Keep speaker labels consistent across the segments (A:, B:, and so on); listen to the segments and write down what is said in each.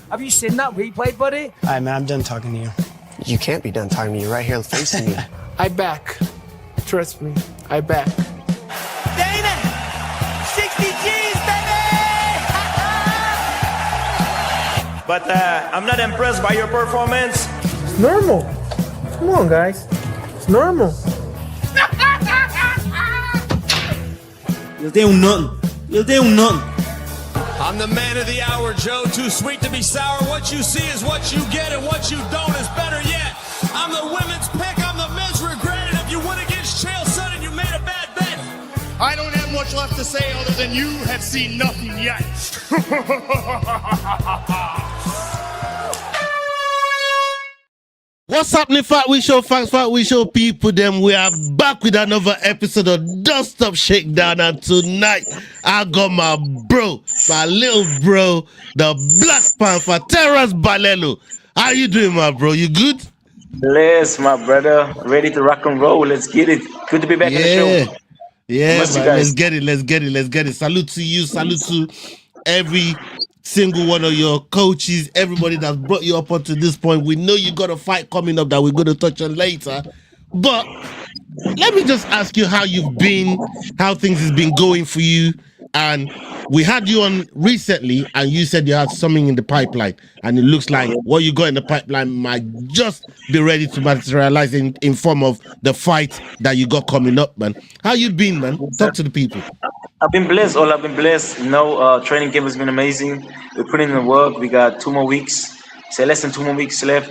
A: Have you seen that replay, buddy?
B: All right, man, I'm done talking to you.
C: You can't be done talking to me right here facing me.
D: I back. Trust me, I back.
A: Dana! 60 G's, baby!
E: But I'm not impressed by your performance.
D: It's normal. Come on, guys. It's normal.
F: You'll do nothing. You'll do nothing.
G: I'm the man of the hour, Joe. Too sweet to be sour. What you see is what you get, and what you don't is better yet. I'm the women's pick. I'm the men's regret. And if you win against Chael Sonnen, you made a bad bet.
H: I don't have much left to say other than you have seen nothing yet.
I: What's happening, Fat We Show fans, Fat We Show people, them? We are back with another episode of Don't Stop Shakedown, and tonight I got my little bro, the Black Panther, Terence Balelo. How you doing, my bro? You good?
J: Bless, my brother. Ready to rock and roll. Let's get it. Good to be back on the show.
I: Yeah, man, let's get it. Salute to you. Salute to every single one of your coaches, everybody that's brought you up onto this point. We know you got a fight coming up that we're going to touch on later. But let me just ask you how you've been, how things has been going for you. And we had you on recently, and you said you had something in the pipeline. And it looks like what you got in the pipeline might just be ready to materialize in form of the fight that you got coming up, man. How you been, man? Talk to the people.
J: I've been blessed. I've been blessed. You know, training camp has been amazing. We're putting in the work. We got 2 more weeks. So less than 2 more weeks left.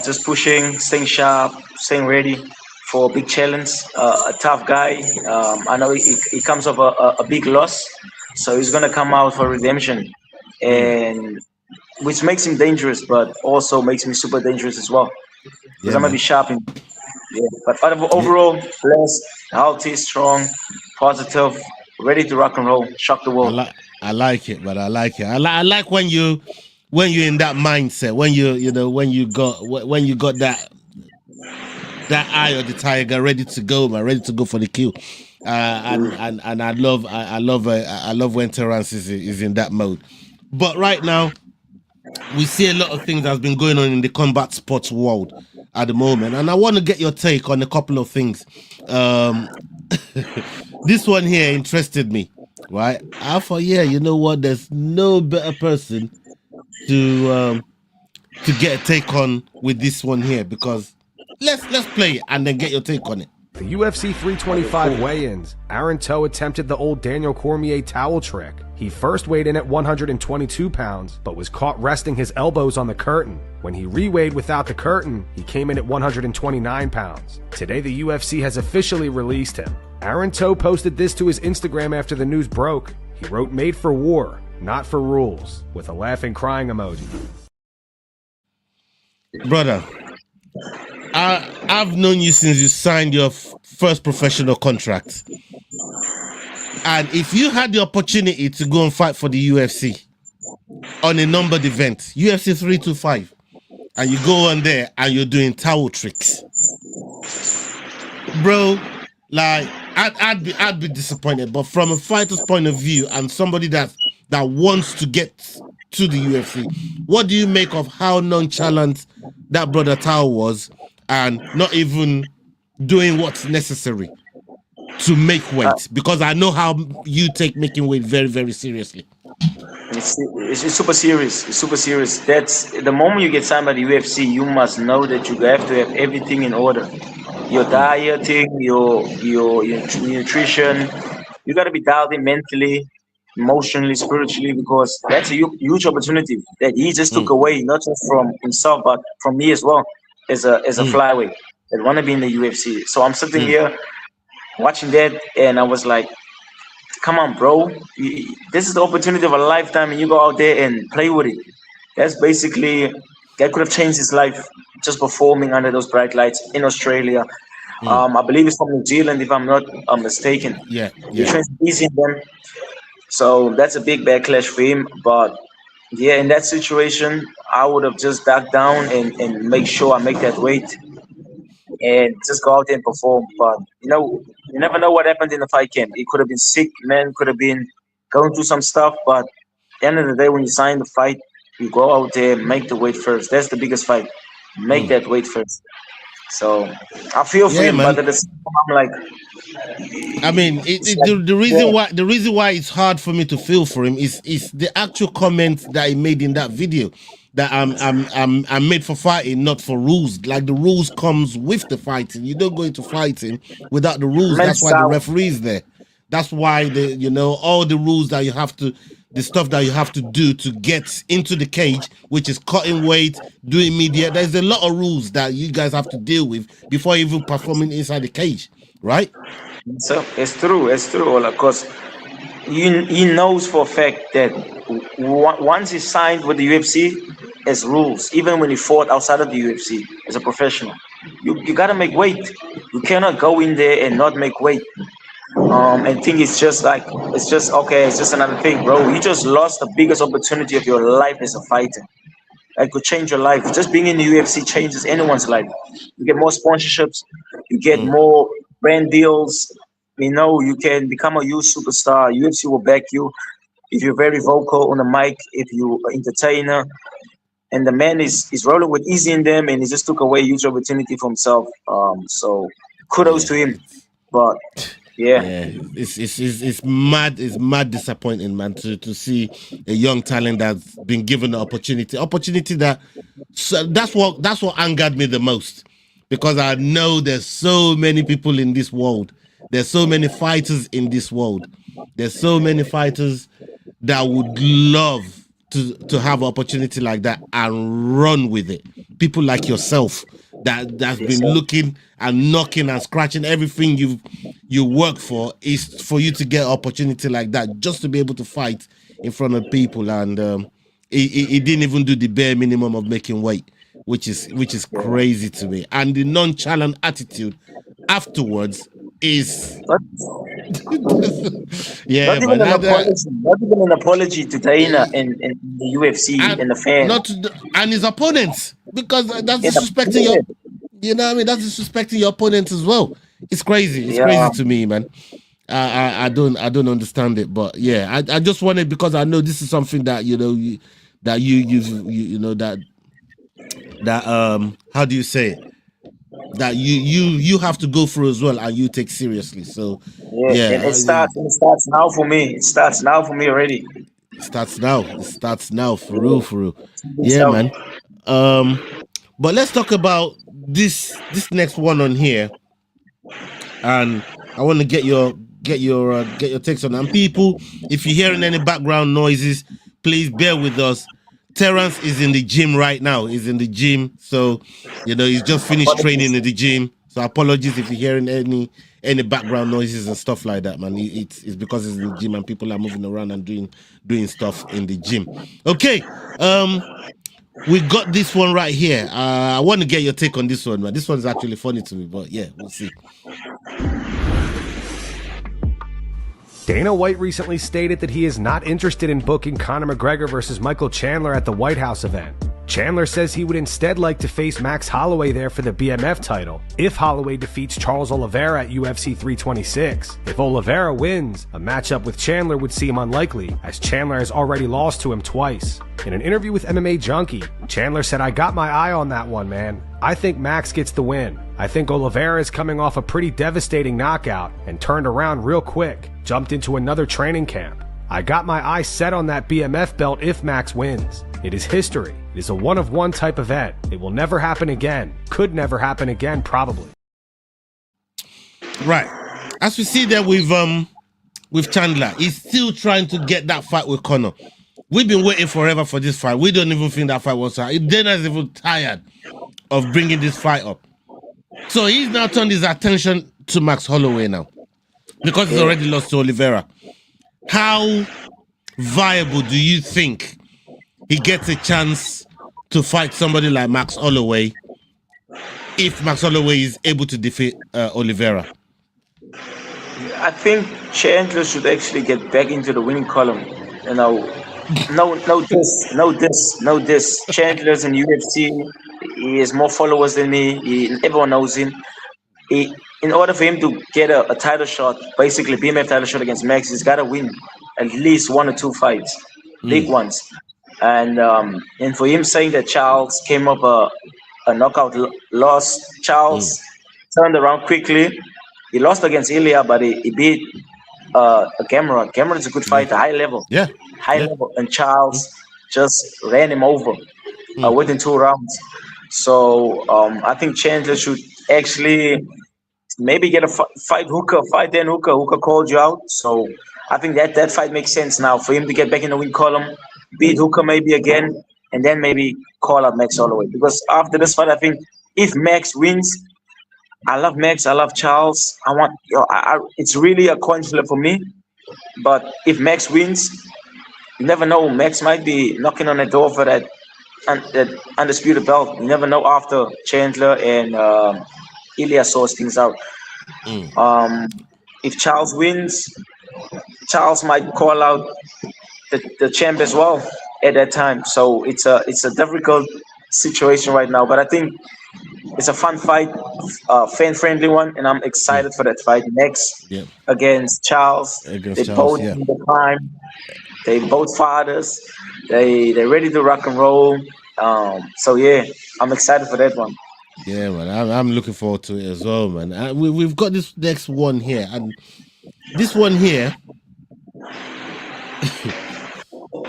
J: Just pushing, staying sharp, staying ready for a big challenge. A tough guy. I know he comes off a big loss, so he's gonna come out for redemption, and which makes him dangerous, but also makes me super dangerous as well. Because I'm gonna be sharp. But overall, blessed, healthy, strong, positive, ready to rock and roll, shock the world.
I: I like it, but I like it. I like when you're in that mindset, when you got that eye of the tiger ready to go, man, ready to go for the kill. And I love when Terence is in that mode. But right now, we see a lot of things that's been going on in the combat sports world at the moment, and I want to get your take on a couple of things. This one here interested me, right? I thought, you know what? There's no better person to get a take on with this one here, because let's play it and then get your take on it.
K: The UFC 325 weigh-ins, Aaron Toe attempted the old Daniel Cormier towel trick. He first weighed in at 122 pounds, but was caught resting his elbows on the curtain. When he re-weighed without the curtain, he came in at 129 pounds. Today, the UFC has officially released him. Aaron Toe posted this to his Instagram after the news broke. He wrote, "Made for war, not for rules," with a laughing crying emoji.
I: Brother, I've known you since you signed your first professional contract. And if you had the opportunity to go and fight for the UFC on a numbered event, UFC 325, and you go on there and you're doing towel tricks, bro, like I'd be disappointed. But from a fighter's point of view and somebody that wants to get to the UFC, what do you make of how nonchalant that brother Tao was, and not even doing what's necessary to make weight? Because I know how you take making weight very, very seriously.
J: It's super serious. It's super serious. That's the moment you get signed by the UFC, you must know that you have to have everything in order. Your dieting, your nutrition. You got to be dialed in mentally, emotionally, spiritually, because that's a huge opportunity that he just took away, not just from himself, but from me as well, as a flyweight that want to be in the UFC. So I'm sitting here watching that, and I was like, come on, bro. This is the opportunity of a lifetime, and you go out there and play with it. That's basically, that could have changed his life just performing under those bright lights in Australia. I believe it's from New Zealand, if I'm not mistaken.
I: Yeah.
J: He trains easy in them. So that's a big backlash for him. But yeah, in that situation, I would have just backed down and make sure I make that weight and just go out there and perform. But you never know what happened in the fight camp. He could have been sick, man. Could have been going through some stuff. But at the end of the day, when you sign the fight, you go out there, make the weight first. That's the biggest fight. Make that weight first. So I feel for him,
I: man.
J: but at the same time, I'm like,
I: I mean, the reason why it's hard for me to feel for him is the actual comments that he made in that video, that I'm made for fighting, not for rules. Like the rules comes with the fighting. You don't go into fighting without the rules. That's why the referee is there. That's why all the rules that you have to, the stuff that you have to do to get into the cage, which is cutting weight, doing media. There's a lot of rules that you guys have to deal with before even performing inside the cage, right?
J: So it's true, because he knows for a fact that once he signed with the UFC, as rules, even when he fought outside of the UFC as a professional, you gotta make weight. You cannot go in there and not make weight. And think it's just okay, it's just another thing, bro. You just lost the biggest opportunity of your life as a fighter. It could change your life. Just being in the UFC changes anyone's life. You get more sponsorships, you get more brand deals. You can become a huge superstar. UFC will back you if you're very vocal on the mic, if you're an entertainer. And the man is rolling with easy in them, and he just took away a huge opportunity for himself. So kudos to him. But it's mad. It's mad disappointing, man, to see a young talent that's been given the opportunity that. So that's what angered me the most, because I know there's so many people in this world. There's so many fighters in this world. There's so many fighters that would love to have an opportunity like that and run with it. People like yourself that's been looking and knocking and scratching everything you work for, is for you to get an opportunity like that, just to be able to fight in front of people. And he didn't even do the bare minimum of making weight, which is crazy to me. And the nonchalant attitude afterwards is not even an apology to Dana and the UFC and the fans,
I: and his opponents, because that's disrespecting your, that's disrespecting your opponents as well. It's crazy. It's crazy to me, man. I don't understand it, but yeah, I just wanted, because I know this is something that how do you say it? That you have to go through as well, and you take seriously. So
J: it starts now for me. It starts now for me already.
I: It starts now for real. Yeah, man. But let's talk about this next one on here, and I want to get your takes on it. And people, if you're hearing any background noises, please bear with us. Terence is in the gym right now. He's in the gym, so he's just finished training in the gym. So apologies if you're hearing any background noises and stuff like that, man. It's because he's in the gym and people are moving around and doing stuff in the gym. Okay, we got this one right here. I want to get your take on this one, man. This one's actually funny to me, but yeah, we'll see.
K: Dana White recently stated that he is not interested in booking Conor McGregor versus Michael Chandler at the White House event. Chandler says he would instead like to face Max Holloway there for the BMF title, if Holloway defeats Charles Oliveira at UFC 326. If Oliveira wins, a matchup with Chandler would seem unlikely, as Chandler has already lost to him twice. In an interview with MMA Junkie, Chandler said, "I got my eye on that one, man. I think Max gets the win. I think Oliveira is coming off a pretty devastating knockout and turned around real quick, jumped into another training camp. I got my eye set on that BMF belt if Max wins. It is history. It is a one-of-one type event. It will never happen again. Could never happen again, probably."
I: Right. As we see there with Chandler, he's still trying to get that fight with Conor. We've been waiting forever for this fight. We don't even think that fight was hard. Dana's even tired of bringing this fight up. So he's now turned his attention to Max Holloway now, because he's already lost to Oliveira. How viable do you think he gets a chance to fight somebody like Max Holloway if Max Holloway is able to defeat Oliveira?
J: I think Chandler should actually get back into the winning column. no this. Chandler's in UFC. He has more followers than me. Everyone knows him. In order for him to get a title shot, basically BMF title shot against Max, he's got to win at least 1 or 2 fights, big ones. And for him saying that Charles came up a knockout loss, Charles turned around quickly. He lost against Ilya, but he beat Cameron. Cameron's a good fighter, high level.
I: Yeah.
J: High level. And Charles just ran him over within 2 rounds. So I think Chandler should actually maybe get a fight Hooker, fight Dan Hooker. Hooker called you out. So I think that fight makes sense now for him to get back in the win column, beat Hooker maybe again, and then maybe call out Max Holloway. Because after this fight, I think if Max wins, I love Max, I love Charles. It's really a coin flip for me. But if Max wins, you never know. Max might be knocking on the door for that undisputed belt. You never know after Chandler and Ilya sorts things out. If Charles wins, Charles might call out the champ as well at that time. So it's a difficult situation right now. But I think it's a fun fight, fan-friendly one, and I'm excited for that fight next against Charles. They both in the prime. They both fathers. They're ready to rock and roll. So yeah, I'm excited for that one.
I: Yeah, man, I'm looking forward to it as well, man. We've got this next one here, and this one here.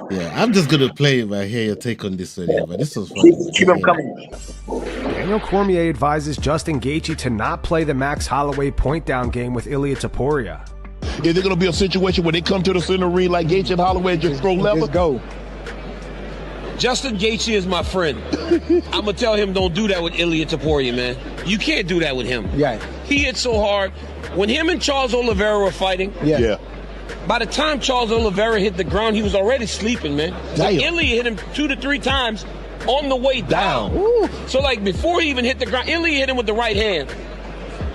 I: Yeah, I'm just gonna play it. I hear your take on this one here, but this was fun.
J: Keep them coming.
K: Daniel Cormier advises Justin Gaethje to not play the Max Holloway point-down game with Ilia Topuria.
B: Is there going to be a situation where they come to the center ring like Gaethje and Holloway and just throw levers?
L: Let's go.
M: Justin Gaethje is my friend. I'm gonna tell him don't do that with Ilia Topuria, man. You can't do that with him.
L: Yeah.
M: He hit so hard. When him and Charles Oliveira were fighting,
B: Yeah.
M: by the time Charles Oliveira hit the ground, he was already sleeping, man. So Ilia hit him 2 to 3 times on the way down. So like before he even hit the ground, Ilia hit him with the right hand.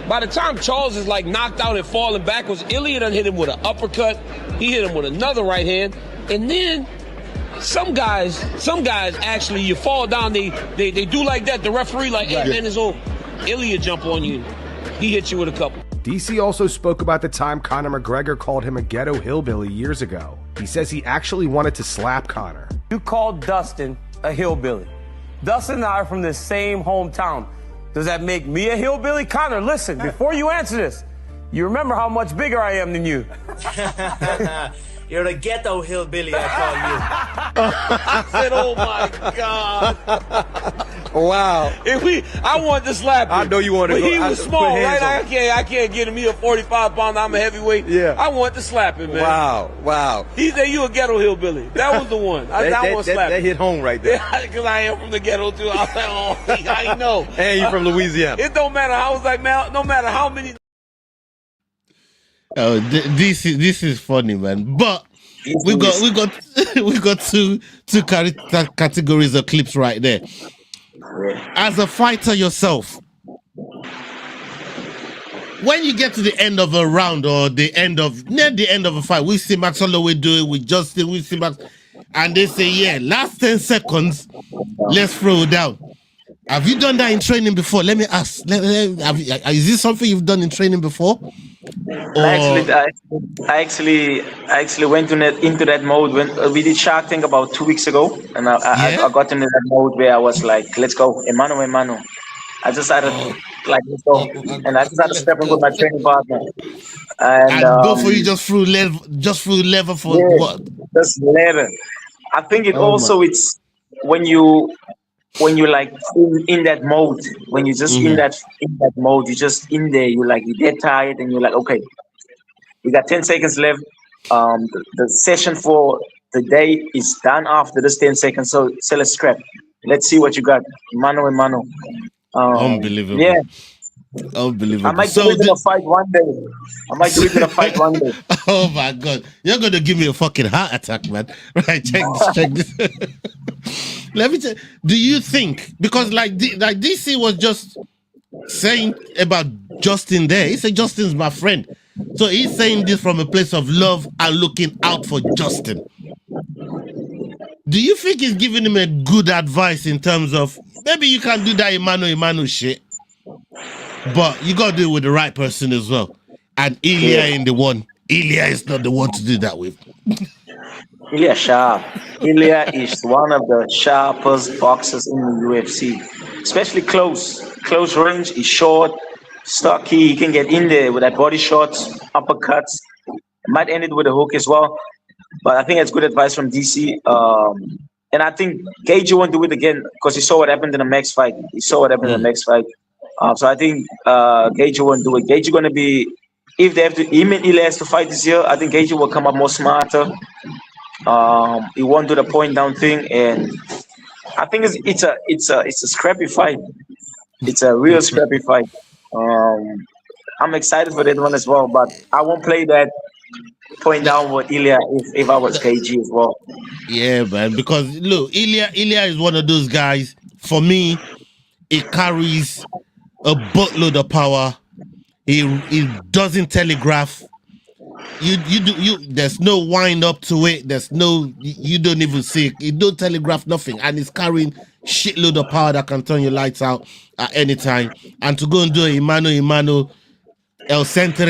M: By the time Charles is like knocked out and falling backwards, Ilia done hit him with an uppercut. He hit him with another right hand, and then some guys actually, you fall down, they do like that. The referee like, hey man, it's over. Ilia jump on you. He hit you with a couple.
K: DC also spoke about the time Conor McGregor called him a ghetto hillbilly years ago. He says he actually wanted to slap Conor.
N: You called Dustin a hillbilly. Dustin and I are from the same hometown. Does that make me a hillbilly? Conor, listen, before you answer this, you remember how much bigger I am than you.
A: You're a ghetto hillbilly, I call you.
M: I said, oh my God.
L: Wow.
M: I wanted to slap him.
L: I know you wanted to
M: But
L: go,
M: he was small, right? I can't get him. He a 45-pounder. I'm a heavyweight.
L: Yeah.
M: I wanted to slap him, man.
L: Wow.
M: He said, you a ghetto hillbilly. That was the one. I want to slap him.
L: That hit home right there.
M: Because I am from the ghetto, too. I was like, oh, I know.
L: And you from Louisiana.
M: It don't matter. I was like, man, no matter how many.
I: Oh, this is funny, man. But we got two categories of clips right there. As a fighter yourself, when you get to the end of a round or near the end of a fight, we see Max Holloway do it with Justin. We see Max, and they say, "Yeah, last 10 seconds, let's throw it down." Have you done that in training before? Let me ask. Is this something you've done in training before?
J: I actually went into that mode when we did Shark Tank about 2 weeks ago, and I got into that mode where I was like, "Let's go, mano." I just had to let's go, and I just had to step in with my training partner, and
I: both of you just threw lever for what?
J: Just lever. I think it's when you like in that mode, when you just in that mode, you're just in there, you're dead tired, and you're like, okay, we got 10 seconds left. The session for the day is done after this 10 seconds, so let's scrap. Let's see what you got, mano and mano.
I: Unbelievable.
J: Yeah.
I: Unbelievable.
J: I might do it in a fight one day.
I: Oh my God. You're going to give me a fucking heart attack, man. Right, check this. Let me tell you, do you think, because like DC was just saying about Justin there, he said Justin's my friend. So he's saying this from a place of love and looking out for Justin. Do you think he's giving him a good advice in terms of maybe you can do that Emmanuel shit, but you got to do it with the right person as well? And Ilya in the one. Ilya is not the one to do that with.
J: Ilya sharp. Ilya is one of the sharpest boxers in the UFC, especially close range. He's short, stocky. He can get in there with that body shots, uppercuts. Might end it with a hook as well. But I think that's good advice from DC. And I think Gaethje won't do it again because he saw what happened in the next fight. So I think Gaethje won't do it. Gaethje going to be, if they have to, Ilya has to fight this year, I think Gaethje will come up more smarter. He won't do the point down thing, and I think it's a scrappy fight. It's a real scrappy fight. I'm excited for that one as well, but I won't play that point down with Ilya if I was Gaethje as well.
I: Yeah, man, because look, Ilya is one of those guys. For me, it carries a boatload of power. He doesn't telegraph. There's no wind up to it. There's no, you don't even see it. You don't telegraph nothing, and it's carrying shitload of power that can turn your lights out at any time. And to go and do Emmanuel, El Centre,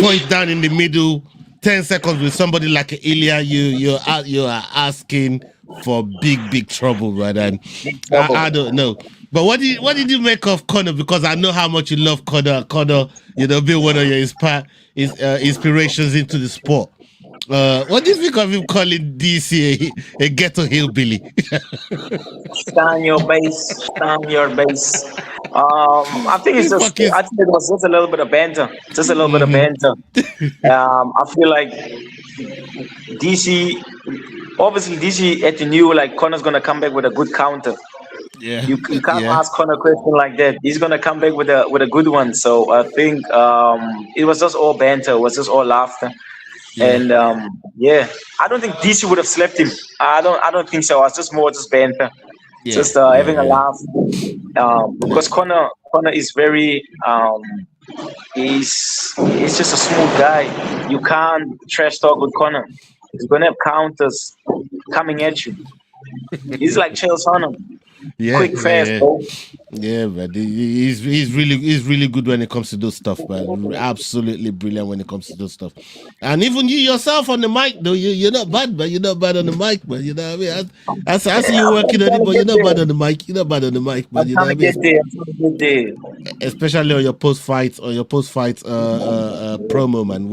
I: point down in the middle, 10 seconds with somebody like Ilya, you are asking for big trouble, right? And I don't know. But what did you make of Conor? Because I know how much you love Conor. Conor, being one of your inspirations into the sport. What do you think of him calling DC a ghetto hillbilly?
J: Stand your base. I think it was just a little bit of banter. I feel like DC had to knew like Conor's gonna come back with a good counter.
I: Yeah,
J: you can't ask Conor a question like that. He's gonna come back with a good one. So I think it was just all banter. It was just all laughter. Yeah. And I don't think DC would have slept him. I don't think so. It was just more banter, having a laugh. Because Conor is very he's just a smooth guy. You can't trash talk with Conor. He's gonna have counters coming at you. He's like Chael Sonnen. Quick, fast, bro.
I: Yeah, man. He's really good when it comes to those stuff, man. Absolutely brilliant when it comes to those stuff. And even you yourself on the mic, though, you're not bad, man. You're not bad on the mic, man. You know what I mean? I see you working on it, but you're not bad on the mic. You're not bad on the mic, man. You know what I mean? Especially on your post-fight promo, man.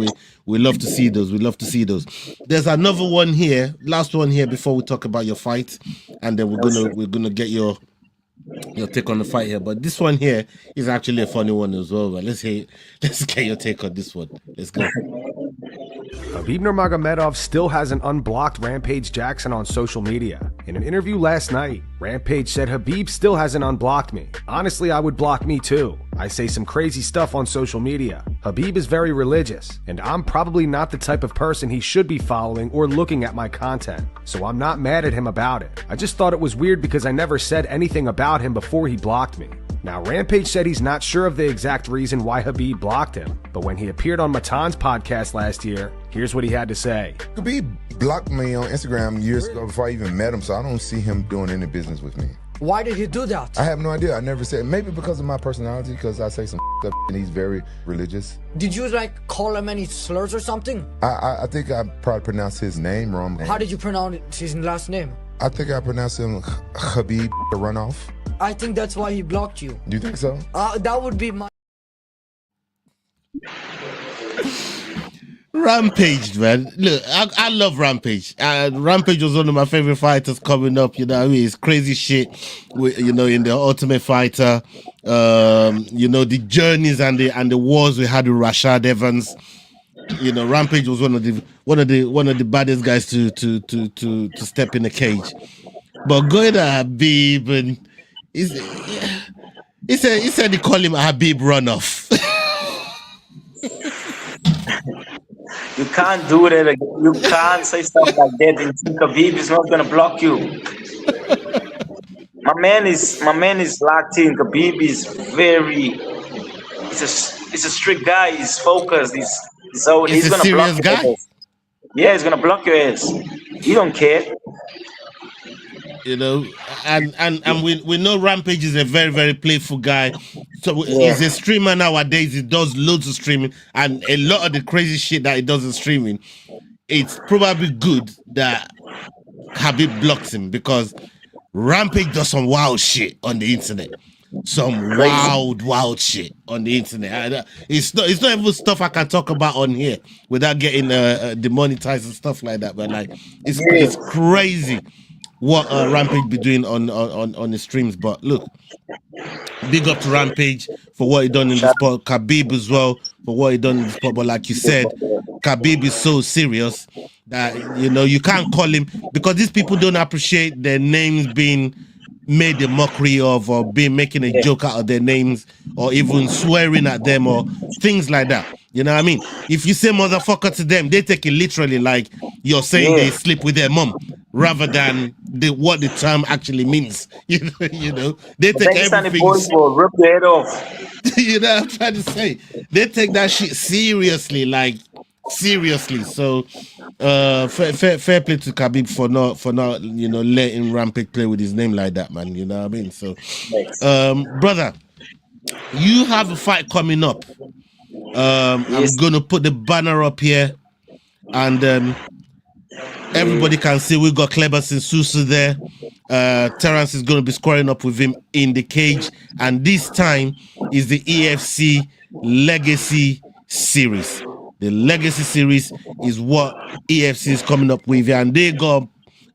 I: We love to see those. There's another one here, last one here before we talk about your fight, and then we're gonna get your take on the fight here. But this one here is actually a funny one as well. But let's get your take on this one. Let's go.
K: Khabib Nurmagomedov still hasn't unblocked Rampage Jackson on social media. In an interview last night, Rampage said Khabib still hasn't unblocked me. Honestly, I would block me too. I say some crazy stuff on social media. Khabib is very religious, and I'm probably not the type of person he should be following or looking at my content, so I'm not mad at him about it. I just thought it was weird because I never said anything about him before he blocked me. Now, Rampage said he's not sure of the exact reason why Khabib blocked him, but when he appeared on Matan's podcast last year, here's what he had to say.
O: Khabib blocked me on Instagram years ago before I even met him, so I don't see him doing any business with me.
P: Why did he do that?
O: I have no idea. I never said. Maybe because of my personality, because I say some stuff and he's very religious.
P: Did you call him any slurs or something?
O: I think I probably pronounced his name wrong.
P: How did you pronounce his last name?
O: I think I pronounced him Khabib Runoff.
P: I think that's why he blocked you.
O: Do you think so?
P: That would be my...
I: Rampage, man. Look, I love Rampage. Rampage was one of my favorite fighters coming up. You know what I mean? It's crazy shit. In the Ultimate Fighter. The journeys and the wars we had with Rashad Evans. Rampage was one of the baddest guys to step in the cage. But going to Habib, and he said he called him Habib Runoff.
J: You can't do that. You can't say stuff like that and think Khabib is not gonna block you. My man is locked in. Khabib is he's a strict guy. He's focused. He's gonna block you. Yeah, he's gonna block your ass. He don't care.
I: You know, and we know Rampage is a very, very playful guy. So he's a streamer nowadays. He does loads of streaming, and a lot of the crazy shit that he does in streaming, it's probably good that Khabib blocks him, because Rampage does some wild shit on the internet. Some wild shit on the internet. It's not even stuff I can talk about on here without getting demonetized and stuff like that. But like, it's crazy what Rampage be doing on the streams. But look, big up to Rampage for what he done in the sport. Khabib as well for what he done in the sport. But like you said, Khabib is so serious that, you know, you can't call him, because these people don't appreciate their names being made a mockery of, or making a joke out of their names, or even swearing at them, or things like that. You know what I mean? If you say motherfucker to them, they take it literally like you're saying they sleep with their mom, rather than what the term actually means. You know, they take everything.
J: Boys will rip their head off.
I: You know what I'm trying to say? They take that shit seriously, like seriously. So fair play to Khabib for not you know, letting Rampage play with his name like that, man. You know what I mean? So brother, you have a fight coming up. I'm gonna put the banner up here, and everybody can see we got Kleber Sinsusu there. Terence is gonna be squaring up with him in the cage, and this time is the EFC Legacy Series. The Legacy Series is what EFC is coming up with, and they got,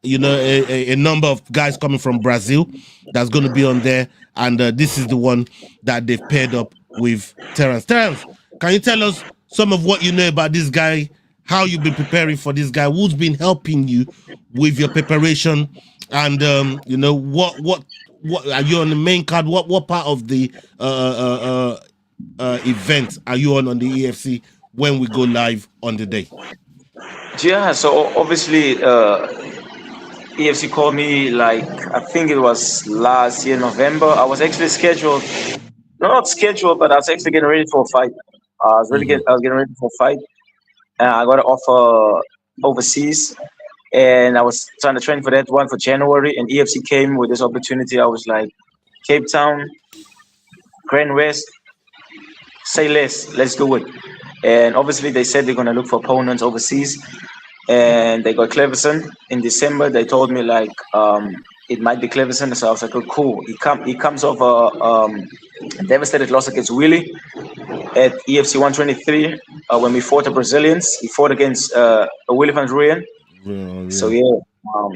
I: you know, a number of guys coming from Brazil that's going to be on there, and this is the one that they've paired up with Terence. Terence, can you tell us some of what you know about this guy, how you've been preparing for this guy, who's been helping you with your preparation, and you know, what are you on the main card? What part of the event are you on the EFC when we go live on the day?
J: Yeah, so obviously EFC called me, like, I think it was last year, November. I was actually scheduled, not scheduled, but I was actually getting ready for a fight. I was getting ready for a fight, and I got an offer overseas, and I was trying to train for that one for January, and EFC came with this opportunity. I was like, Cape Town, Grand West, say less, let's do it. And obviously they said they're going to look for opponents overseas, and they got Cleverson in December. They told me, like, it might be Cleverson. So I was like, oh, cool. He comes off a devastated loss against Willie at EFC 123 when we fought the Brazilians. He fought against Willie van Rooyen. So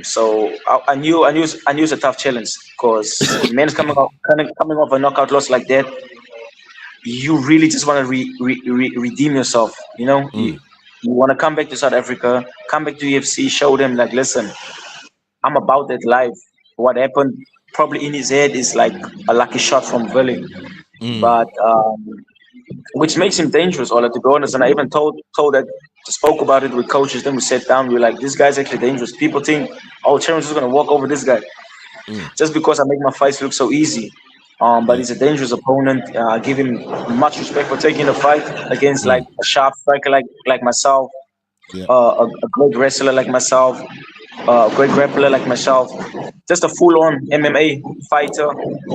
J: so I knew it's a tough challenge, because men's coming off a knockout loss like that, you really just want to redeem yourself, you know. You want to come back to South Africa, come back to UFC, show them, like, listen, I'm about that life. What happened probably in his head is like a lucky shot from Willie, but which makes him dangerous, to be honest. And I even spoke about it with coaches. Then we sat down, we were like, this guy's actually dangerous. People think, oh, Terence is going to walk over this guy just because I make my fights look so easy. But he's a dangerous opponent. I give him much respect for taking the fight against like a sharp striker like myself, a great wrestler like myself, a great grappler like myself, just a full-on MMA fighter.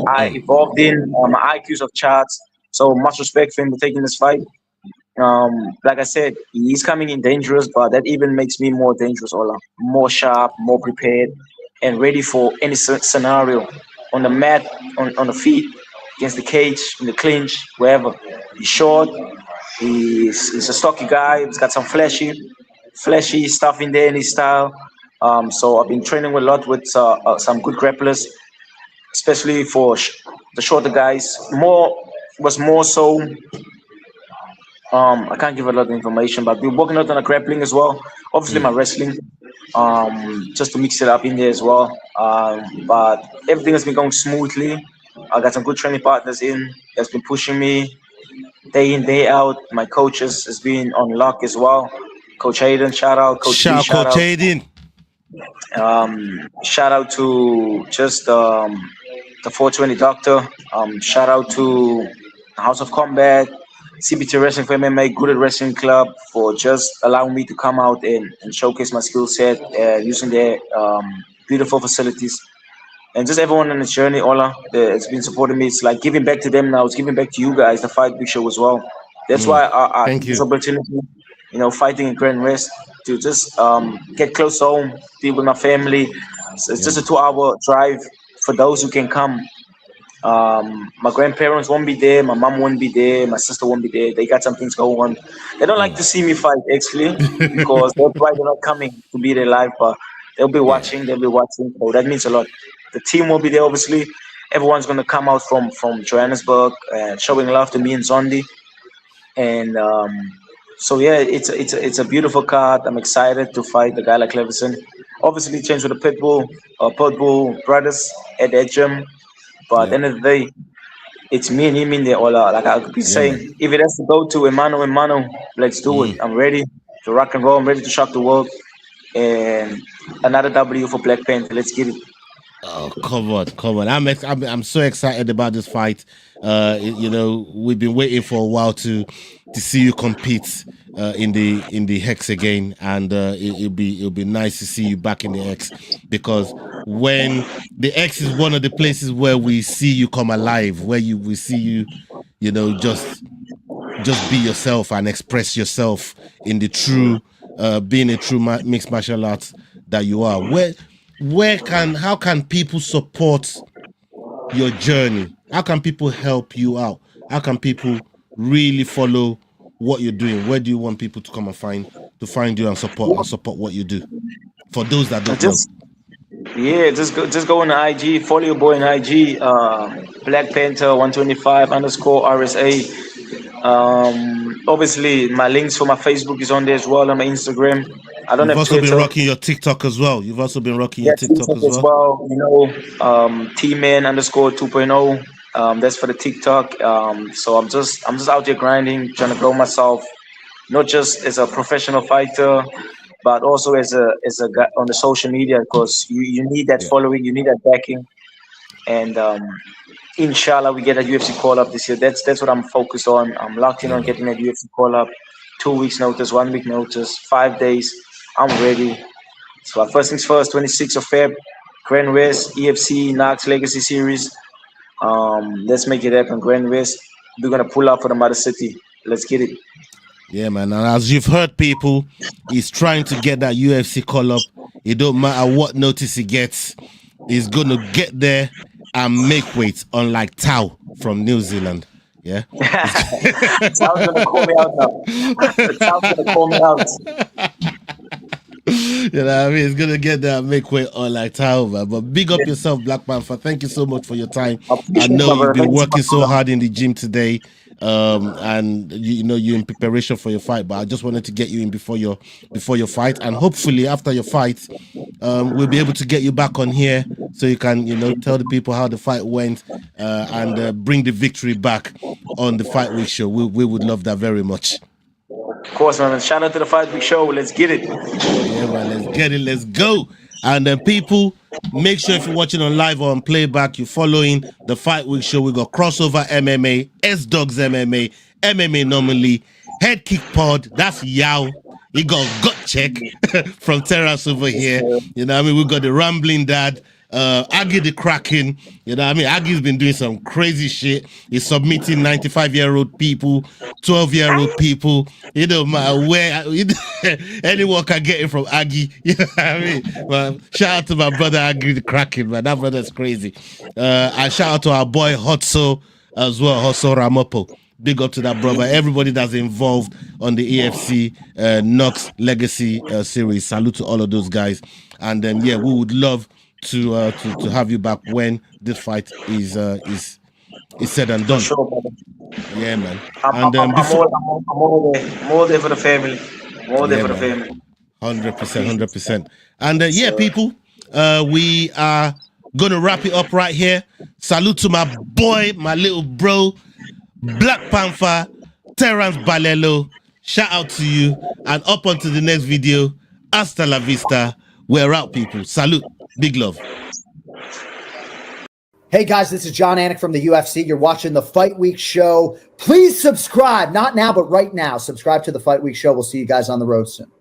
J: I evolved in my IQ's of charts, so much respect for him for taking this fight. Like I said, he's coming in dangerous, but that even makes me more dangerous, Ola. More sharp, more prepared, and ready for any scenario. On the mat, on the feet, against the cage, in the clinch, wherever. He's short. He's a stocky guy. He's got some flashy stuff in there in his style. So I've been training a lot with some good grapplers, especially for the shorter guys. More so. I can't give a lot of information, but I've been working out on the grappling as well. Obviously, my wrestling, just to mix it up in there as well. But everything has been going smoothly. I got some good training partners in that's been pushing me day in, day out. My coaches has been on lock as well. Coach Hayden, shout out. Coach
I: Hayden.
J: Shout out to just the 420 Doctor. Shout out to House of Combat. CBT Wrestling for MMA, Good at Wrestling Club, for just allowing me to come out and showcase my skill set using their beautiful facilities. And just everyone on this journey, Ola, it's been supporting me. It's like giving back to them now. It's giving back to you guys, the Fight Big Show as well. That's why I
I: Thank
J: took this
I: you.
J: opportunity, fighting in Grand West to just get close home, be with my family. It's just a 2-hour drive for those who can come. My grandparents won't be there, my mom won't be there, my sister won't be there. They got some things going on. They don't like to see me fight actually because they're probably not coming to be there live, but they'll be watching. So that means a lot. The team will be there, obviously. Everyone's gonna come out from Johannesburg and showing love to me and Zondi. And so yeah, it's a beautiful card. I'm excited to fight a guy like Cleverson. Obviously, changed with the Pitbull brothers at that gym. But at the end of the day, it's me and him in there all out. Like I could be saying, if it has to go to Emano, let's do it. I'm ready to rock and roll. I'm ready to shock the world. And another W for Black Panther. Let's get it.
I: Oh, come on! I'm so excited about this fight. We've been waiting for a while to see you compete in the Hex again, and it'll be nice to see you back in the X, because when the X is one of the places where we see you come alive, where we see you, just be yourself and express yourself in the true, being a true mixed martial arts that you are. How can people support your journey? How can people help you out? How can people really follow what you're doing? Where do you want people to come and find you and support what you do? For those that don't know.
J: Yeah, just go on IG, follow your boy on IG, Black Panther 125_RSA. Obviously my links for my Facebook is on there as well, on my Instagram. I don't
I: You've
J: have
I: also
J: Twitter.
I: been rocking your TikTok as well. Your TikTok as
J: well. T-Man _2.0. That's for the TikTok. So I'm just out there grinding, trying to grow myself, not just as a professional fighter, but also as a guy on the social media, because you need that following, you need that backing, and inshallah we get a UFC call up this year. That's what I'm focused on. I'm locked in on getting that UFC call up. 2 weeks notice, 1 week notice, 5 days. I'm ready. So first things first, 26th of Feb, Grand West, EFC, Knox Legacy Series. Let's make it happen, Grand West. We're going to pull up for the Mother City. Let's get it.
I: Yeah, man. And as you've heard, people, he's trying to get that UFC call up. It don't matter what notice he gets. He's going to get there and make weight, unlike Tao from New Zealand. Yeah.
J: Tao's going to call me out now. Tao's going to call me out.
I: You know what I mean? It's going to get there and make weight, unlike Tao, man. But big up yourself, Black Panther. Thank you so much for your time. I know you've been working so hard in the gym today. And you're in preparation for your fight, but I just wanted to get you in before your fight, and hopefully after your fight, we'll be able to get you back on here so you can tell the people how the fight went, and bring the victory back on the Fight Week show. We would love that very much.
J: Of course, man. Shout out to the Fight Week show. Let's get it.
I: Yeah, man. Let's get it. Let's go. And then people, make sure if you're watching on live or on playback, you're following the Fight Week show. We got Crossover MMA, S-Dogs MMA, MMA Normally, Head Kick Pod, that's Yao. He got Gut Check from Terence over here. You know what I mean? We got the Rambling Dad, Aggie the Kraken. You know what I mean? Aggie's been doing some crazy shit. He's submitting 95-year-old people, 12-year-old people. You know, where anyone can get it from Aggie. You know what I mean? Well, shout out to my brother Aggie the Kraken, man. That brother's crazy. And shout out to our boy Hotso as well, Hotso Ramopo. Big up to that brother. Everybody that's involved on the EFC Knox Legacy series. Salute to all of those guys. And yeah, we would love to have you back when this fight is said and done.
J: Sure,
I: yeah, man.
J: I'm more there for the family. More there for the family.
I: 100%. And yeah, people, we are gonna wrap it up right here. Salute to my boy, my little bro, Black Panther, Terence Balelo. Shout out to you, and up onto the next video. Hasta la vista. We're out, people. Salute. Big love.
Q: Hey guys, this is John Anik from the UFC. You're watching the Fight Week Show. Please subscribe. Not now, but right now. Subscribe to the Fight Week Show. We'll see you guys on the road soon.